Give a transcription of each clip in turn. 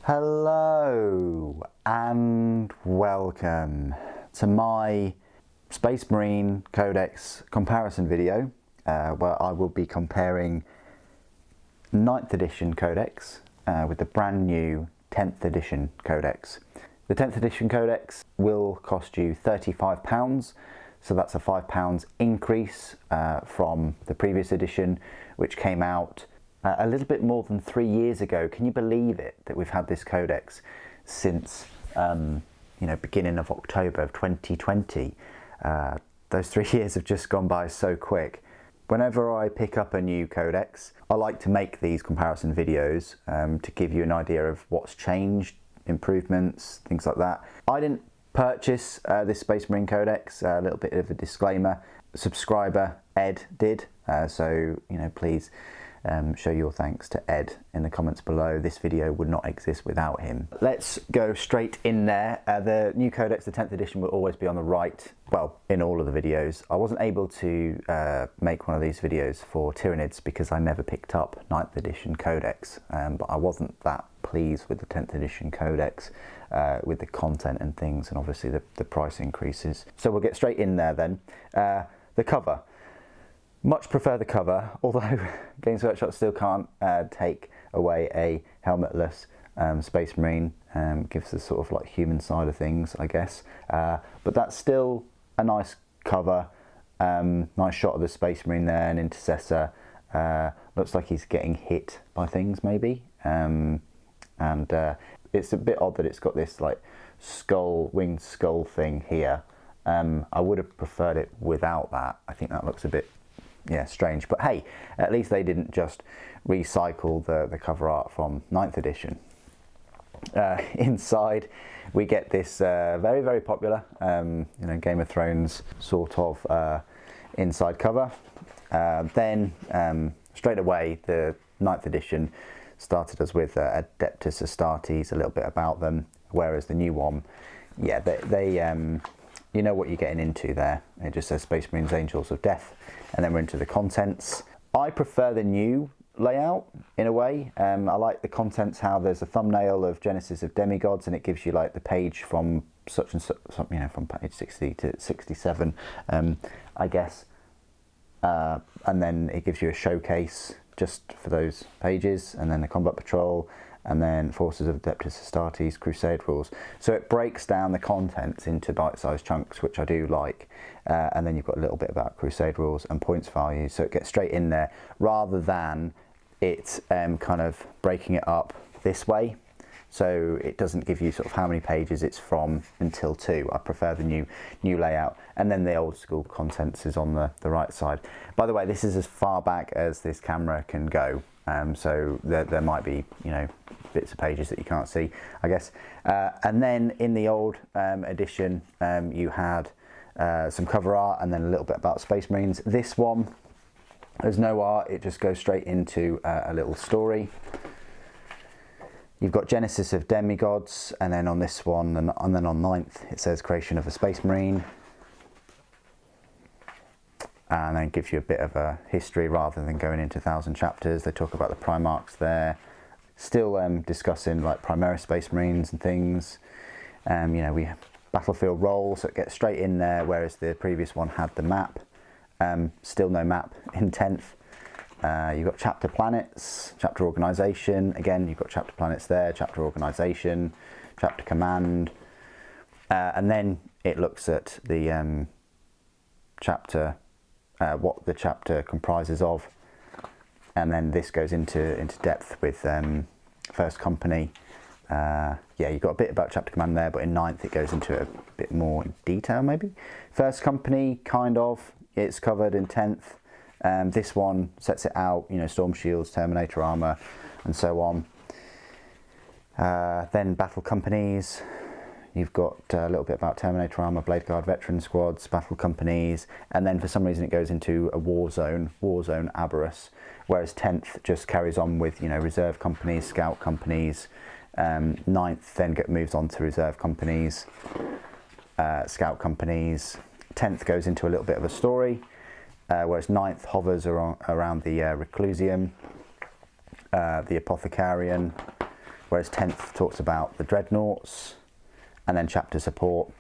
Hello and welcome to my Space Marine Codex comparison video where I will be comparing 9th edition Codex with the brand new 10th edition Codex. The 10th edition Codex will cost you £35, so that's a £5 increase from the previous edition, which came out a little bit more than 3 years ago. Can you believe it, that we've had this codex since beginning of October of 2020? Those 3 years have just gone by so quick. Whenever I pick up a new codex, I like to make these comparison videos to give you an idea of what's changed, improvements, things like that. I didn't purchase this Space Marine Codex, a little bit of a disclaimer. Subscriber Ed did, so please show your thanks to Ed in the comments below. This video would not exist without him. Let's go straight in there. The new Codex, the 10th edition, will always be on the right, well, in all of the videos. I wasn't able to make one of these videos for Tyranids because I never picked up 9th edition Codex, but I wasn't that pleased with the 10th edition Codex, with the content and things, and obviously the price increases. So we'll get straight in there then. The cover. Much prefer the cover, although Games Workshop still can't take away a helmetless Space Marine. Gives us sort of like human side of things, I guess. But that's still a nice cover. Nice shot of the Space Marine there, an intercessor. Looks like he's getting hit by things maybe. And it's a bit odd that it's got this like winged skull thing here. I would have preferred it without that. I think that looks a bit strange, but hey, at least they didn't just recycle the cover art from 9th edition. Inside we get this very, very popular Game of Thrones sort of inside cover. Then straight away the 9th edition started us with Adeptus Astartes, a little bit about them, whereas the new one, they you know what you're getting into there. It just says Space Marines Angels of Death, and then we're into the contents. I prefer the new layout in a way. I like the contents, how there's a thumbnail of Genesis of Demigods, and it gives you like the page from such and such, from page 60 to 67, I guess. And then it gives you a showcase just for those pages, and then the Combat Patrol, and then Forces of Adeptus Astartes, Crusade Rules. So it breaks down the contents into bite-sized chunks, which I do like. And then you've got a little bit about Crusade Rules and points values, so it gets straight in there, rather than it kind of breaking it up this way. So it doesn't give you sort of how many pages it's from until 2. I prefer the new layout. And then the old school contents is on the right side. By the way, this is as far back as this camera can go. So there might be, bits of pages that you can't see, I guess. And then in the old edition, you had some cover art and then a little bit about Space Marines. This one, there's no art, it just goes straight into a little story. You've got Genesis of Demigods, and then on this one, and then on 9th, it says Creation of a Space Marine. And then gives you a bit of a history rather than going into 1,000 chapters. They talk about the Primarchs there. Still discussing like Primaris Space Marines and things. We have battlefield role, so it gets straight in there, whereas the previous one had the map. Still no map in 10th. You've got chapter planets, chapter organisation. Again, you've got chapter planets there, chapter organisation, chapter command. And then it looks at the chapter, what the chapter comprises of. And then this goes into depth with First Company. You've got a bit about chapter command there, but in 9th it goes into a bit more detail maybe. First Company, kind of, it's covered in 10th. This one sets it out, storm shields, Terminator armor, and so on. Then battle companies. You've got a little bit about Terminator armor, Blade Guard veteran squads, battle companies, and then for some reason it goes into a war zone Aberrus, whereas 10th just carries on with reserve companies, scout companies. 9th then moves on to reserve companies, scout companies. 10th goes into a little bit of a story. Whereas 9th hovers around the Reclusium, the Apothecarian, whereas 10th talks about the dreadnoughts, and then chapter support.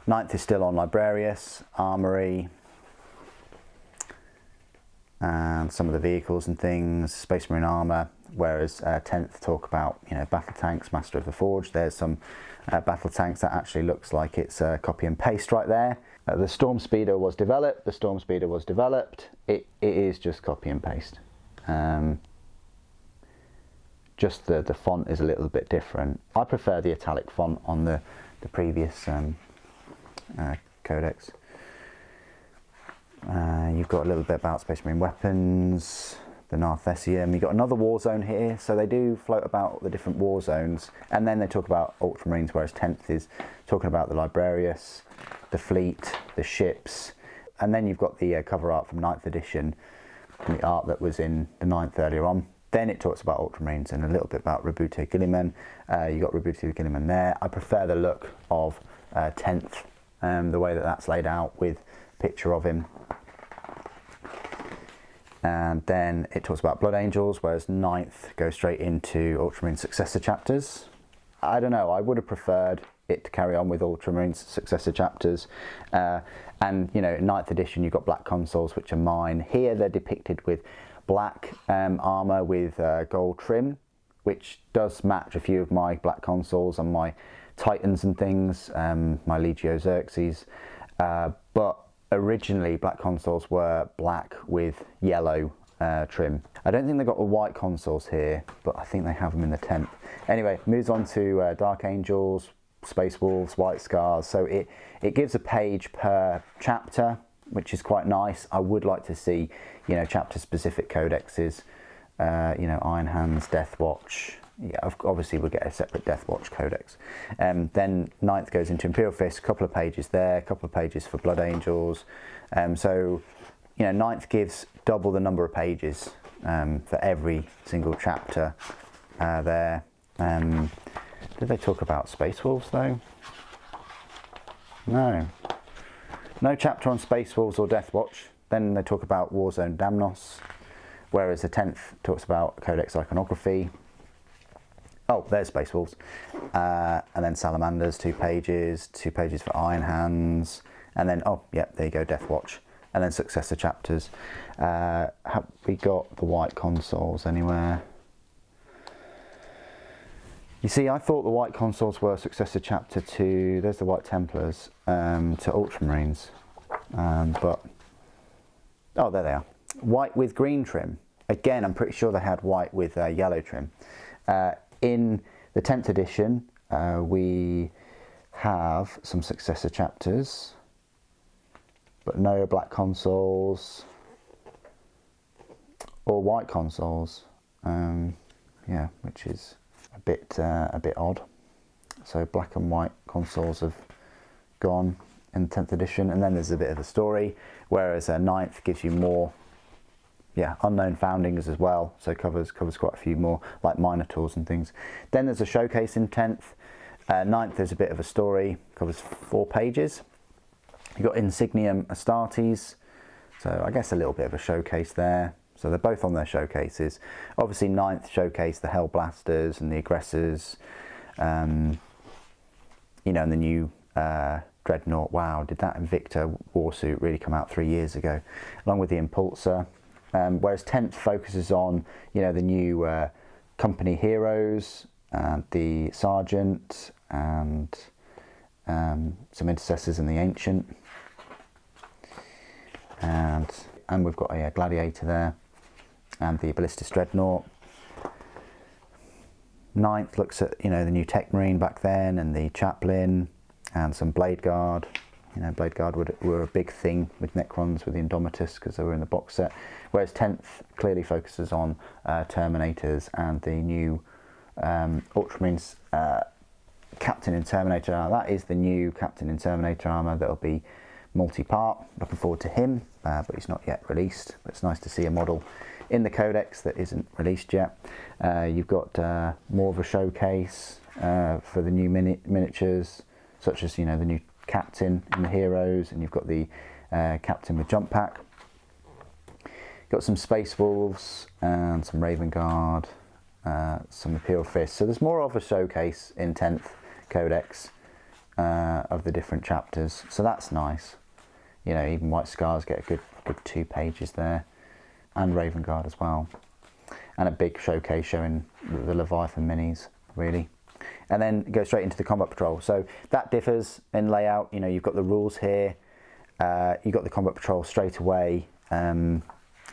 9th is still on Librarius, Armory, and some of the vehicles and things, Space Marine armour, whereas 10th talk about, you know, battle tanks, Master of the Forge. There's some battle tanks that actually looks like it's copy and paste right there. The Storm Speeder was developed, it is just copy and paste. Just the font is a little bit different. I prefer the italic font on the previous codex. You've got a little bit about Space Marine weapons, the Narthessium. You've got another war zone here, so they do float about the different war zones, and then they talk about Ultramarines, whereas 10th is talking about the Librarius, the fleet, the ships, and then you've got the cover art from 9th edition, the art that was in the 9th earlier on. Then it talks about Ultramarines and a little bit about Rabute Guilliman. You got Rabute Guilliman there. I prefer the look of 10th, the way that that's laid out with a picture of him. And then it talks about Blood Angels, whereas 9th goes straight into Ultramarine successor chapters. I don't know, I would have preferred it to carry on with Ultramarine successor chapters. And you know, in 9th edition you've got black consoles, which are mine. Here they're depicted with black armour with gold trim, which does match a few of my black consoles and my Titans and things, my Legio Xerxes. But originally black consoles were black with yellow trim. I don't think they've got the white consoles here, but I think they have them in the 10th. Anyway, moves on to Dark Angels, Space Wolves, White Scars. So it gives a page per chapter, which is quite nice. I would like to see, you know, chapter specific codexes, you know, Iron Hands, Death Watch. Yeah, obviously we'll get a separate Death Watch codex. Then 9th goes into Imperial Fist, a couple of pages there, a couple of pages for Blood Angels. So, you know, 9th gives double the number of pages for every single chapter there. Did they talk about Space Wolves though? No. No chapter on Space Wolves or Death Watch. Then they talk about Warzone Damnos, whereas the 10th talks about Codex Iconography. Oh, there's Space Wolves. And then Salamanders, 2 pages for Iron Hands. And then, oh, yeah, there you go, Death Watch. And then successor chapters. Have we got the white consoles anywhere? You see, I thought the white consoles were successor chapter to, there's the White Templars, to Ultramarines. But, oh, there they are. White with green trim. Again, I'm pretty sure they had white with yellow trim. In the 10th edition, we have some successor chapters, but no black consoles or white consoles. Yeah, which is a bit odd. So black and white consoles have gone in the 10th edition, and then there's a bit of a story, whereas 9th gives you more, yeah, unknown foundings as well, so covers quite a few more, like Minotaurs and things. Then there's a showcase in 10th. 9th there's a bit of a story, covers 4 pages. You've got Insignium Astartes, so I guess a little bit of a showcase there. So they're both on their showcases. Obviously 9th showcase the Hellblasters and the Aggressors, you know, and the new Dreadnought. Wow, did that Invicta warsuit really come out 3 years ago? Along with the Impulsor. Whereas 10th focuses on, you know, the new company heroes, and the Sergeant, and some Intercessors and the Ancient. And we've got a Gladiator there, and the Ballistis Dreadnought. 9th looks at, you know, the new Tech Marine back then, and the Chaplain, and some Blade Guard. You know, Blade Guard were a big thing with Necrons, with the Indomitus, because they were in the box set. Whereas 10th clearly focuses on Terminators and the new Ultramarines Captain in Terminator. Now, that is the new Captain in Terminator armour that'll be multi-part. Looking forward to him, but he's not yet released. But it's nice to see a model in the Codex that isn't released yet. You've got more of a showcase for the new miniatures, such as, you know, the new Captain in the Heroes, and you've got the Captain with Jump Pack. Got some Space Wolves and some Raven Guard, some Imperial Fists. So there's more of a showcase in 10th Codex of the different chapters. So that's nice. You know, even White Scars get a good 2 pages there, and Raven Guard as well. And a big showcase showing the Leviathan minis, really. And then go straight into the Combat Patrol. So that differs in layout. You know, you've got the rules here. You've got the Combat Patrol straight away. And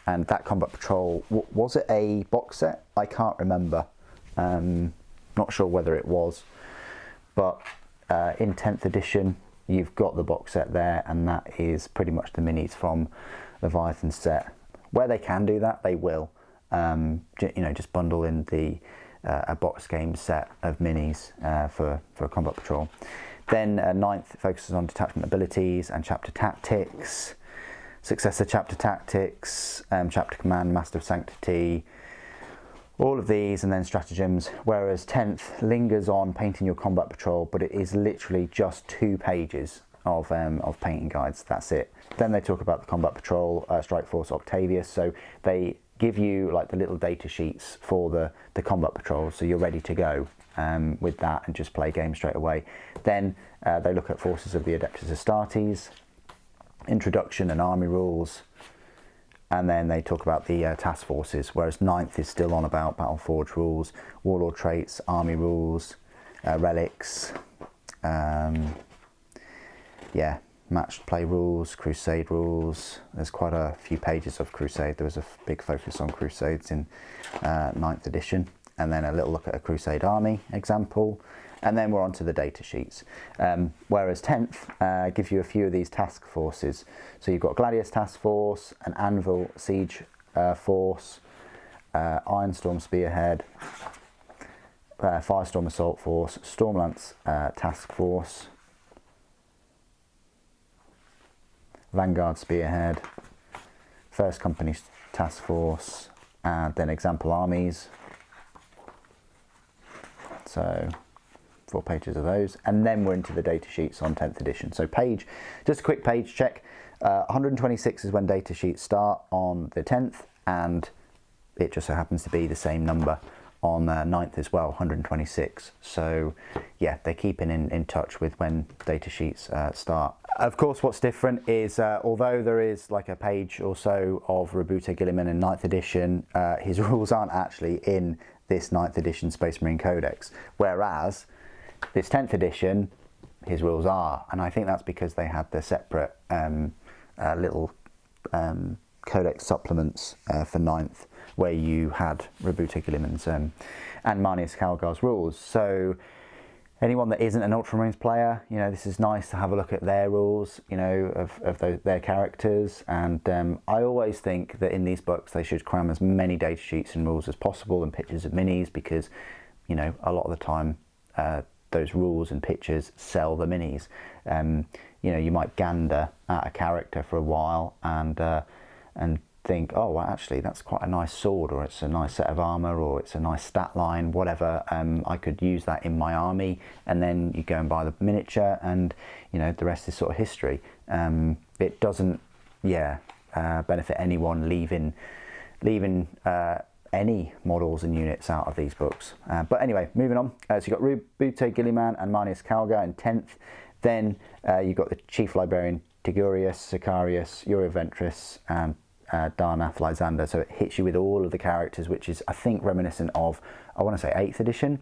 that Combat Patrol, was it a box set? I can't remember. Not sure whether it was. But in 10th edition, you've got the box set there, and that is pretty much the minis from Leviathan set. Where they can do that, they will. You know, just bundle in the a box game set of minis for a Combat Patrol. Then 9th focuses on detachment abilities and chapter tactics, successor chapter tactics, chapter command, master of sanctity, all of these, and then stratagems. Whereas 10th lingers on painting your Combat Patrol, but it is literally just 2 pages of painting guides. That's it. Then they talk about the Combat Patrol, Strike Force Octavius. So they give you like the little data sheets for the Combat Patrol, so you're ready to go with that and just play games straight away. Then they look at forces of the Adeptus Astartes, introduction and army rules, and then they talk about the task forces, whereas 9th is still on about Battleforge rules, warlord traits, army rules, relics, yeah, matched play rules, crusade rules. There's quite a few pages of crusade. There was a big focus on crusades in 9th edition, and then a little look at a crusade army example, and then we're on to the data sheets. Whereas 10th gives you a few of these task forces. So you've got Gladius Task Force, an Anvil Siege Force, Ironstorm Spearhead, Firestorm Assault Force, Stormlance Task Force, Vanguard Spearhead, First Company Task Force, and then example armies. So 4 pages of those, and then we're into the data sheets on 10th edition. So just a quick page check. 126 is when data sheets start on the 10th, and it just so happens to be the same number on 9th as well, 126. So yeah, they're keeping in touch with when data sheets start. Of course, what's different is although there is like a page or so of Rabute Gilliman in 9th edition, his rules aren't actually in this 9th edition Space Marine Codex, whereas this 10th edition, his rules are, and I think that's because they had the separate little Codex supplements for 9th, where you had Rabute Gilliman's and Marnius Calgar's rules. So anyone that isn't an Ultramarines player, you know, this is nice to have a look at their rules, you know, of their characters. And I always think that in these books they should cram as many data sheets and rules as possible and pictures of minis, because, you know, a lot of the time those rules and pictures sell the minis. You know, you might gander at a character for a while and think, oh, well, actually that's quite a nice sword, or it's a nice set of armor, or it's a nice stat line, whatever. I could use that in my army, and then you go and buy the miniature, and you know, the rest is sort of history. It doesn't benefit anyone leaving any models and units out of these books. But anyway, moving on. So you've got Rabute Gilliman and Marnius Calgar in 10th. Then you've got the Chief Librarian Tigurius, Sicarius, Euroventris, and Darnath Lysander. So it hits you with all of the characters, which is, I think, reminiscent of, I want to say, 8th edition.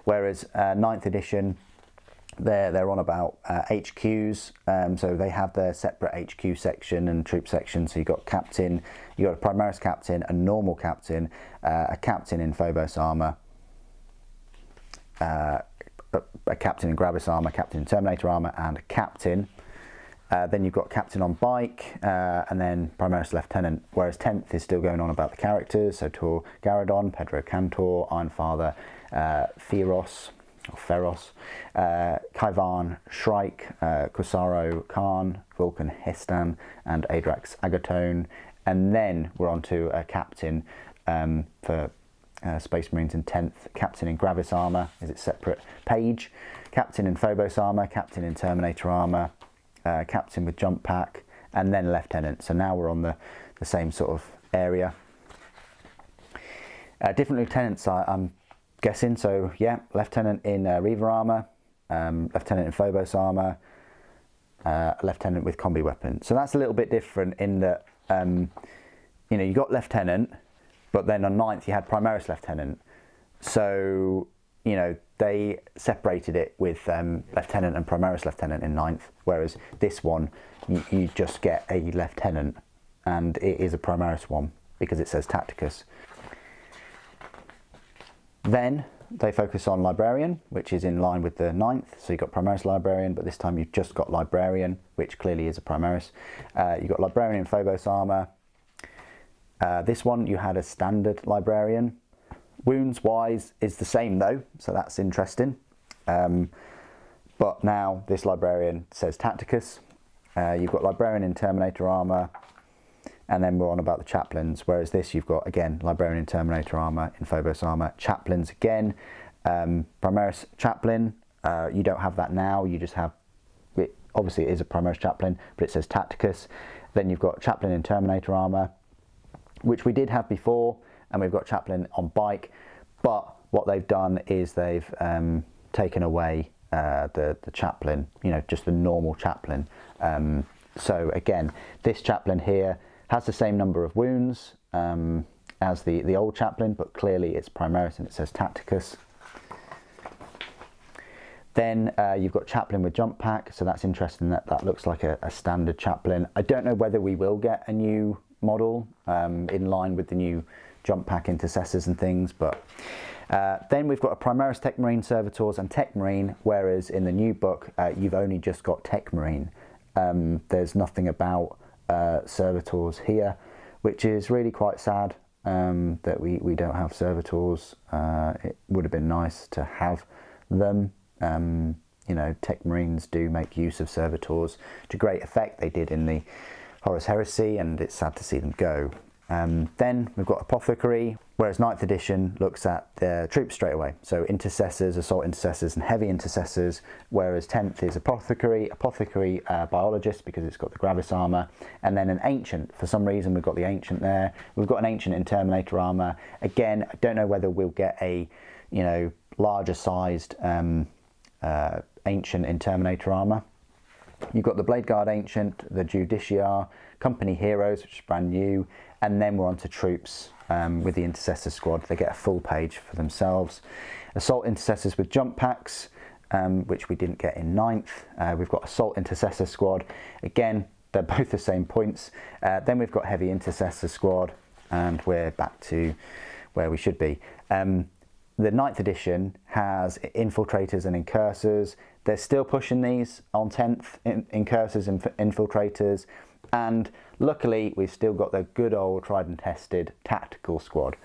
Whereas 9th edition, they're on about HQs. So they have their separate HQ section and troop section. So you've got captain, you've got a Primaris captain, a normal captain, a captain in Phobos armor, a captain in Gravis armor, captain in Terminator armor, and a captain. Then you've got captain on bike, and then Primaris lieutenant, whereas 10th is still going on about the characters. So Tor Garadon, Pedro Cantor, Ironfather, Feros, Kaivan, Shrike, Kusaro Khan, Vulcan Hestan, and Adrax Agatone. And then we're on to a captain for Space Marines in 10th, captain in Gravis armor, is its separate page, captain in Phobos armor, captain in Terminator armor, captain with jump pack, and then lieutenant. So now we're on the same sort of area. Different lieutenants, I'm guessing. So yeah, lieutenant in Reaver armor, lieutenant in Phobos armor, lieutenant with combi weapon. So that's a little bit different in that, you know, you got lieutenant, but then on 9th you had Primaris lieutenant. So, you know, they separated it with lieutenant and Primaris lieutenant in 9th, whereas this one, you just get a lieutenant, and it is a Primaris one because it says Tacticus. Then they focus on Librarian, which is in line with the 9th. So you've got Primaris Librarian, but this time you've just got Librarian, which clearly is a Primaris. You've got Librarian in Phobos armor. This one you had a standard Librarian. Wounds wise is the same though, so that's interesting. But now this Librarian says Tacticus. You've got Librarian in Terminator armor, and then we're on about the chaplains, whereas this you've got again Librarian in Terminator armor, in Phobos armor, chaplains again. Primaris chaplain, you don't have that now, you just have it. Obviously it is a Primaris chaplain, but it says Tacticus. Then you've got chaplain in Terminator armor, which we did have before, and we've got chaplain on bike, but what they've done is they've taken away the chaplain, you know, just the normal chaplain. So again, this chaplain here has the same number of wounds as the old chaplain, but clearly it's Primaris and it says Tacticus. Then you've got chaplain with jump pack, so that's interesting that looks like a standard chaplain. I don't know whether we will get a new model in line with the new jump pack intercessors and things, but then we've got a Primaris Tech Marine Servitors and Tech Marine, whereas in the new book you've only just got Tech Marine. There's nothing about Servitors here, which is really quite sad that we don't have Servitors. It would have been nice to have them. You know, Tech Marines do make use of Servitors to great effect. They did in the Horus Heresy, and it's sad to see them go. Then we've got Apothecary, whereas 9th edition looks at the troops straight away. So intercessors, assault intercessors and heavy intercessors, whereas 10th is Apothecary, biologist because it's got the Gravis armor, and then an ancient. For some reason we've got the ancient there. We've got an ancient in Terminator armor. Again, I don't know whether we'll get a, you know, larger sized ancient in Terminator armor. You've got the Blade Guard Ancient, the Judiciar, Company Heroes, which is brand new, and then we're on to troops with the Intercessor Squad. They get a full page for themselves. Assault Intercessors with jump packs, which we didn't get in 9th. We've got Assault Intercessor Squad. Again, they're both the same points. Then we've got Heavy Intercessor Squad, and we're back to where we should be. The 9th edition has Infiltrators and Incursors. They're still pushing these on 10th, Incursors and Infiltrators. And luckily, we've still got the good old tried and tested Tactical Squad,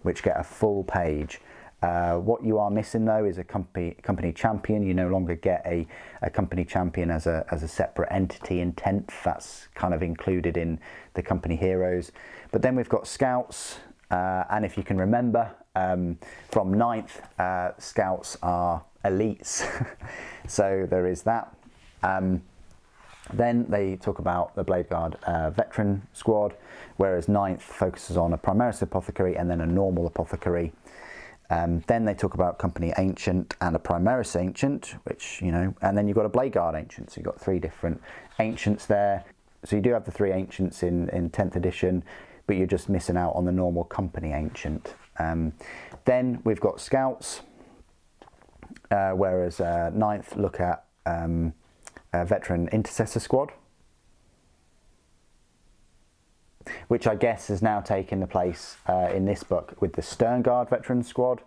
which get a full page. What you are missing though is a company champion. You no longer get a company champion as a separate entity in 10th. That's kind of included in the company heroes. But then we've got scouts, and if you can remember from 9th, scouts are elites. So there is that. Then they talk about the Blade Guard veteran squad, whereas 9th focuses on a Primaris Apothecary and then a normal Apothecary. Then they talk about Company Ancient and a Primaris Ancient, which, you know, and then you've got a Blade Guard Ancient. So you've got 3 different Ancients there. So you do have the 3 Ancients in 10th edition, but you're just missing out on the normal Company Ancient. Then we've got Scouts, whereas 9th look at Veteran Intercessor Squad, which I guess has now taken the place in this book with the Stern Guard Veteran Squad.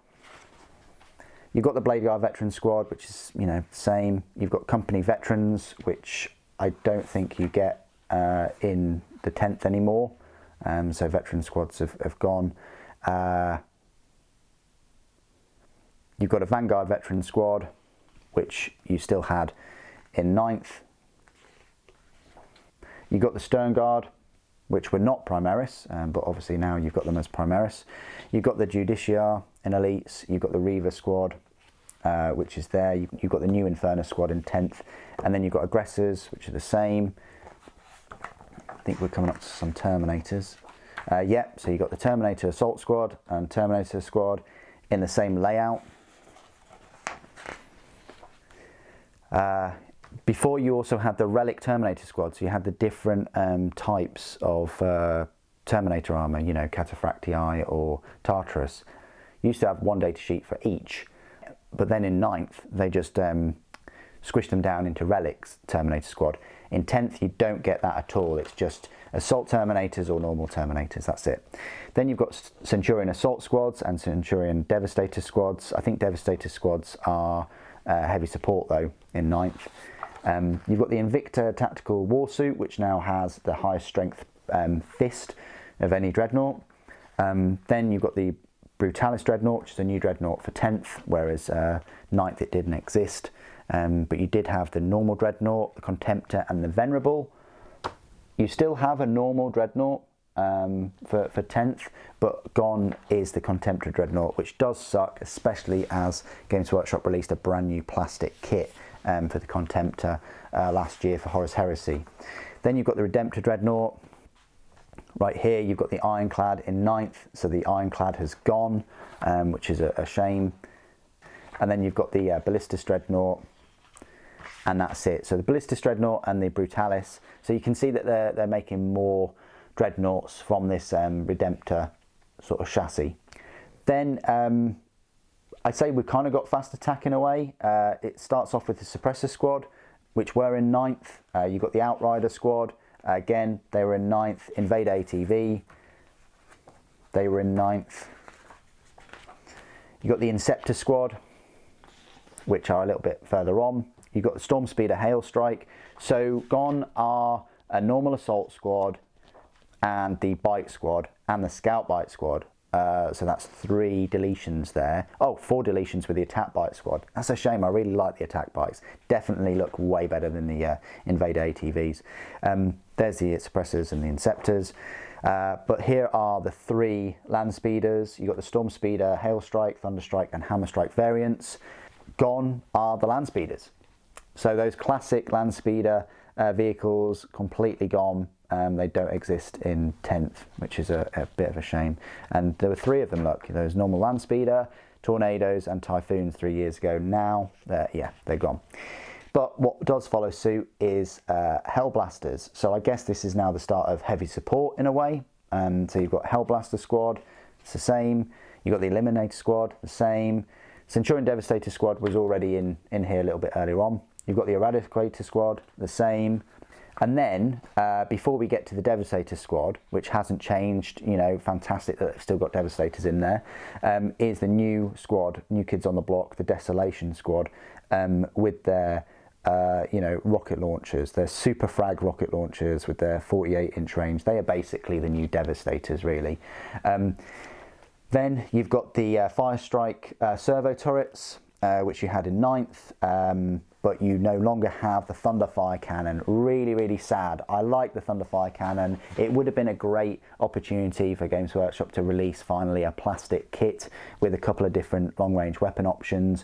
You've got the Blade Guard Veteran Squad, which is, you know, same. You've got Company Veterans, which I don't think you get in the 10th anymore. So Veteran Squads have gone. You've got a Vanguard Veteran Squad, which you still had in 9th. You've got the Stern Guard, which were not Primaris, but obviously now you've got them as Primaris. You've got the Judiciar in Elites. You've got the Reaver Squad, which is there. You've got the new Inferno Squad in 10th. And then you've got Aggressors, which are the same. I think we're coming up to some Terminators. Yep, so you've got the Terminator Assault Squad and Terminator Squad in the same layout. Before you also had the Relic Terminator Squad, so you had the different types of Terminator armour, you know, Cataphractii or Tartarus. You used to have one data sheet for each, but then in 9th they just squished them down into Relics Terminator Squad. In 10th you don't get that at all, it's just Assault Terminators or normal Terminators, that's it. Then you've got Centurion Assault Squads and Centurion Devastator Squads. I think Devastator Squads are heavy support though in 9th. You've got the Invicta Tactical Warsuit, which now has the highest strength fist of any Dreadnought. Then you've got the Brutalis Dreadnought, which is a new Dreadnought for 10th, whereas 9th it didn't exist. But you did have the normal Dreadnought, the Contemptor and the Venerable. You still have a normal Dreadnought for 10th, but gone is the Contemptor Dreadnought, which does suck, especially as Games Workshop released a brand new plastic kit for the Contemptor last year for Horus Heresy. Then you've got the Redemptor Dreadnought. Right here you've got the Ironclad in 9th, so the Ironclad has gone, which is a shame. And then you've got the Ballistus Dreadnought, and that's it. So the Ballistus Dreadnought and the Brutalis. So you can see that they're making more Dreadnoughts from this Redemptor sort of chassis. Then I'd say we've kind of got fast attack in a way. It starts off with the Suppressor Squad, which were in 9th. You've got the Outrider Squad. Again, they were in 9th. Invade ATV, they were in 9th. You've got the Inceptor Squad, which are a little bit further on. You've got the Storm Speeder Hail Strike. So gone are a normal Assault Squad and the Bite Squad and the Scout Bite Squad. So that's 3 deletions there. Oh, 4 deletions with the Attack Bite Squad. That's a shame, I really like the Attack Bites. Definitely look way better than the Invade ATVs. There's the Suppressors and the Inceptors. But here are the 3 Land Speeders. You've got the Storm Speeder, Hail Strike, Thunder Strike and Hammer Strike variants. Gone are the Land Speeders. So those classic Land Speeder vehicles, completely gone. They don't exist in 10th, which is a bit of a shame. And there were 3 of them, look. There was normal Land Speeder, Tornadoes and Typhoons 3 years ago. Now, yeah, they're gone. But what does follow suit is Hellblasters. So I guess this is now the start of heavy support in a way. So you've got Hellblaster Squad, it's the same. You've got the Eliminator Squad, the same. Centurion Devastator Squad was already in here a little bit earlier on. You've got the Eradicator Squad, the same. And then, before we get to the Devastator Squad, which hasn't changed, you know, fantastic that they've still got Devastators in there, is the new squad, New Kids on the Block, the Desolation Squad, with their, you know, rocket launchers, their Super Frag rocket launchers with their 48-inch range. They are basically the new Devastators, really. Then you've got the Firestrike servo turrets, which you had in 9th. But you no longer have the Thunderfire Cannon. Really, really sad. I like the Thunderfire Cannon. It would have been a great opportunity for Games Workshop to release finally a plastic kit with a couple of different long-range weapon options.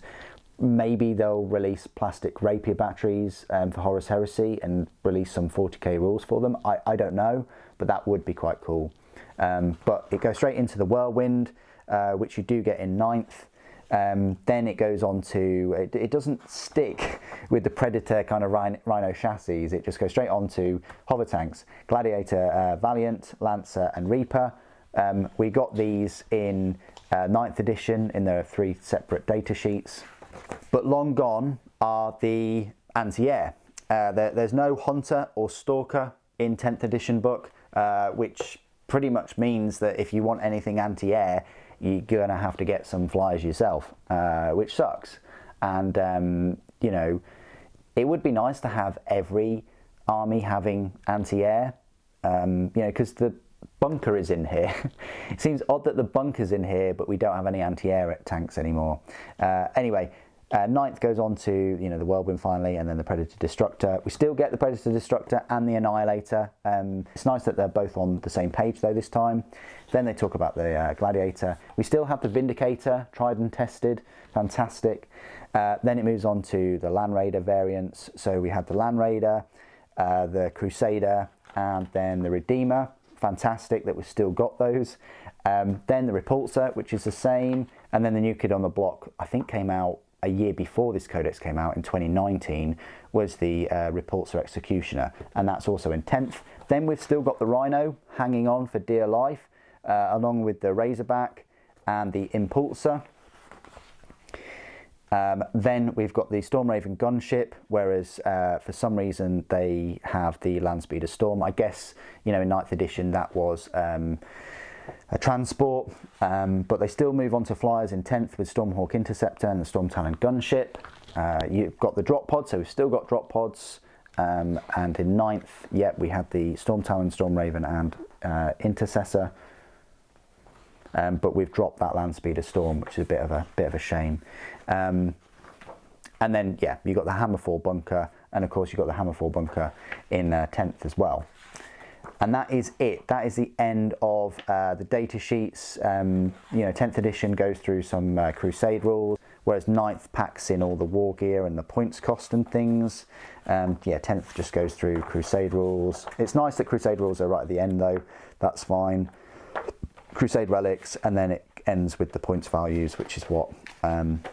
Maybe they'll release plastic rapier batteries for Horus Heresy and release some 40k rules for them. I don't know, but that would be quite cool. But it goes straight into the Whirlwind, which you do get in 9th. Then it goes on to, it doesn't stick with the Predator kind of Rhino chassis, it just goes straight on to hover tanks, Gladiator, Valiant, Lancer and Reaper. We got these in 9th edition in their 3 separate data sheets. But long gone are the anti-air. There's no Hunter or Stalker in 10th edition book, which pretty much means that if you want anything anti-air, you're gonna have to get some flyers yourself, which sucks. And you know, it would be nice to have every army having anti-air, you know, because the bunker is in here. It seems odd that the bunker's in here, but we don't have any anti-air tanks anymore. Anyway, 9th goes on to, you know, the Whirlwind finally, and then the Predator Destructor. We still get the Predator Destructor and the Annihilator. It's nice that they're both on the same page though this time. Then they talk about the Gladiator. We still have the Vindicator, tried and tested, fantastic. Then it moves on to the Land Raider variants. So we have the Land Raider, the Crusader, and then the Redeemer. fantastic that we've still got those. Then the Repulsor, which is the same, and then the new kid on the block, I think came out a year before this codex came out in 2019, was the Repulsor Executioner, and that's also in 10th. Then we've still got the Rhino hanging on for dear life, along with the Razorback and the Impulsor. Then we've got the Stormraven gunship, whereas for some reason they have the Landspeeder Storm. I guess, you know, in 9th edition that was a transport, but they still move on to flyers in 10th with Stormhawk Interceptor and the Storm Talon gunship. You've got the drop pod, so we've still got drop pods, and in 9th, yeah, we have the Storm Talon, Stormraven and Intercessor. But we've dropped that Landspeeder Storm, which is a bit of a shame. And then, yeah, you've got the Hammerfall bunker, and of course you've got the Hammerfall bunker in 10th as well. And that is it. That is the end of the data sheets. You know, 10th edition goes through some Crusade rules, whereas 9th packs in all the war gear and the points cost and things. Yeah, 10th just goes through Crusade rules. It's nice that Crusade rules are right at the end though. That's fine. Crusade relics, and then it ends with the points values, which is what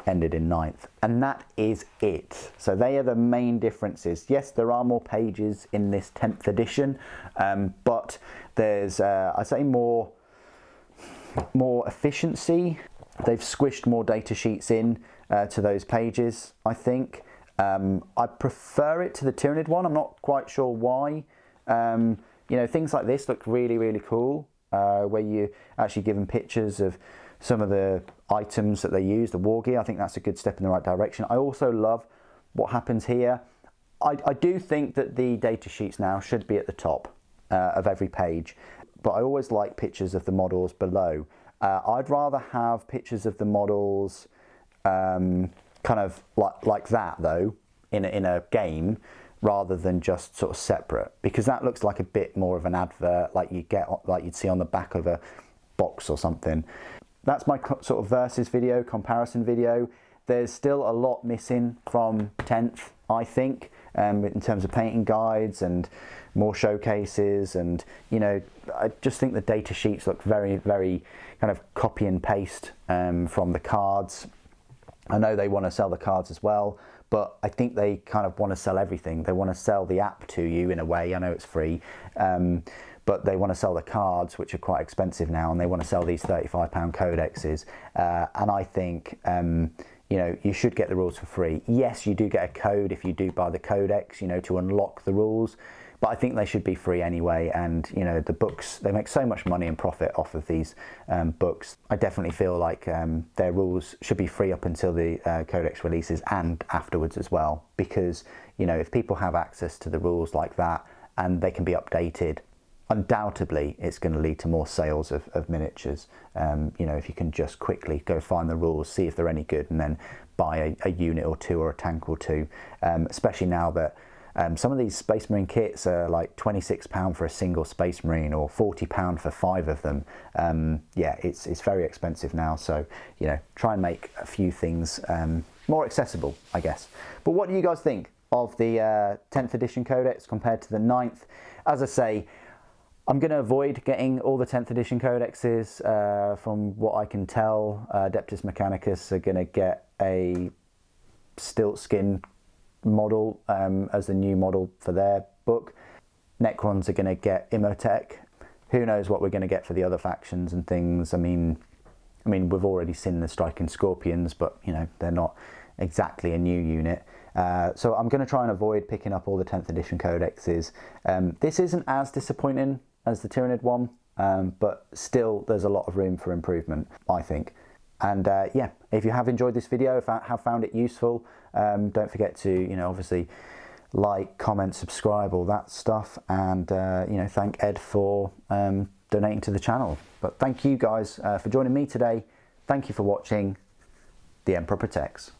ended in 9th. And that is it. So they are the main differences. Yes, there are more pages in this 10th edition, but there's, I'd say, more efficiency. They've squished more data sheets in to those pages, I think. I prefer it to the Tyranid one. I'm not quite sure why. You know, things like this look really, really cool. Where you actually give them pictures of some of the items that they use, the war gear. I think that's a good step in the right direction. I also love what happens here. I do think that the data sheets now should be at the top of every page, but I always like pictures of the models below. I'd rather have pictures of the models kind of like that though in a game, rather than just sort of separate, because that looks like a bit more of an advert, like you'd see on the back of a box or something. That's my sort of versus video, comparison video. There's still a lot missing from 10th, I think, in terms of painting guides and more showcases, and you know, I just think the data sheets look very, very kind of copy and paste from the cards. I know they want to sell the cards as well, but I think they kind of want to sell everything. They want to sell the app to you in a way. I know it's free, but they want to sell the cards, which are quite expensive now, and they want to sell these £35 codexes. And I think, you know, you should get the rules for free. Yes, you do get a code if you do buy the codex, you know, to unlock the rules, but I think they should be free anyway. And you know, the books, they make so much money and profit off of these books. I definitely feel like their rules should be free up until the codex releases and afterwards as well, because you know, if people have access to the rules like that and they can be updated, undoubtedly it's going to lead to more sales of miniatures. You know, if you can just quickly go find the rules, see if they're any good, and then buy a unit or two or a tank or two, especially now that some of these Space Marine kits are like £26 for a single Space Marine, or £40 for 5 of them. Yeah, it's very expensive now, so you know, try and make a few things more accessible, I guess. But what do you guys think of the 10th edition codex compared to the 9th? As I say, I'm going to avoid getting all the 10th edition codexes. From what I can tell, Adeptus Mechanicus are going to get a stilt skin model as the new model for their book. Necrons are going to get Imhotep. Who knows what we're going to get for the other factions and things. I mean we've already seen the Striking Scorpions, but you know, they're not exactly a new unit. So I'm going to try and avoid picking up all the 10th edition codexes. This isn't as disappointing as the Tyranid one, but still there's a lot of room for improvement, I think. And yeah, if you have enjoyed this video, if you have found it useful, don't forget to, you know, obviously like, comment, subscribe, all that stuff, and you know, thank Ed for donating to the channel. But thank you guys for joining me today. Thank you for watching. The Emperor Protects.